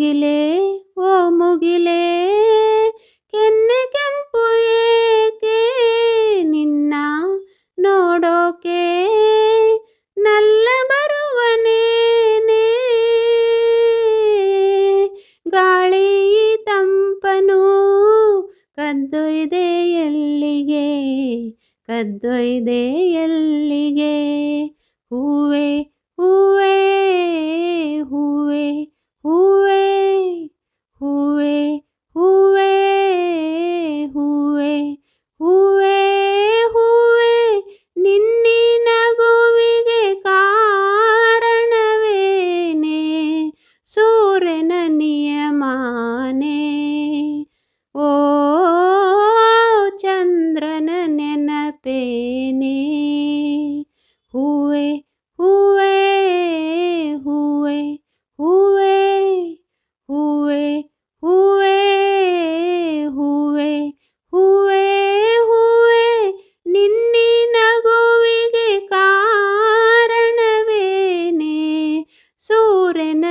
ಮುಗಿಲೇ ಓ ಮುಗಿಲೇ ಕೆನ್ನೆ ಕೆಂಪು ಏಕೆ ನಿನ್ನ ನೋಡೋಕೆ ನಲ್ಲ ಬರುವನೇನೆ ಗಾಳಿ ತಂಪನು ಕದ್ದೊಯ್ದೆ ಎಲ್ಲಿಗೆ ಕದ್ದೊಯ್ದೆ ಎಲ್ಲಿಗೆ ಹೂವೆ ಹೂವೆ ಹೂವೆ ಹೂವೆ ಹೂವೆ ಹೂವೆ ಹೂವೆ ಹೂವೆ ಹೂವೆ ನಿನ್ನಿ ನಗುವಿಗೆ ಕಾರಣವೇನೆ ಸೂರ್ಯನ ನಿಯಮಾನೆ ಓ ಚಂದ್ರನ ನೆನಪೇನೆ ಹೂವೆ ಹೂವೆ ಹೂವೆ ಹೂವೆ ಹೂವೆ ಹೂವೆ ಹೂವೆ ಹೂವೆ ಹೂವೆ ನಿನ್ನಿ ನಗುವಿಗೆ ಕಾರಣವೇನೆ ಸೂರ್ಯನ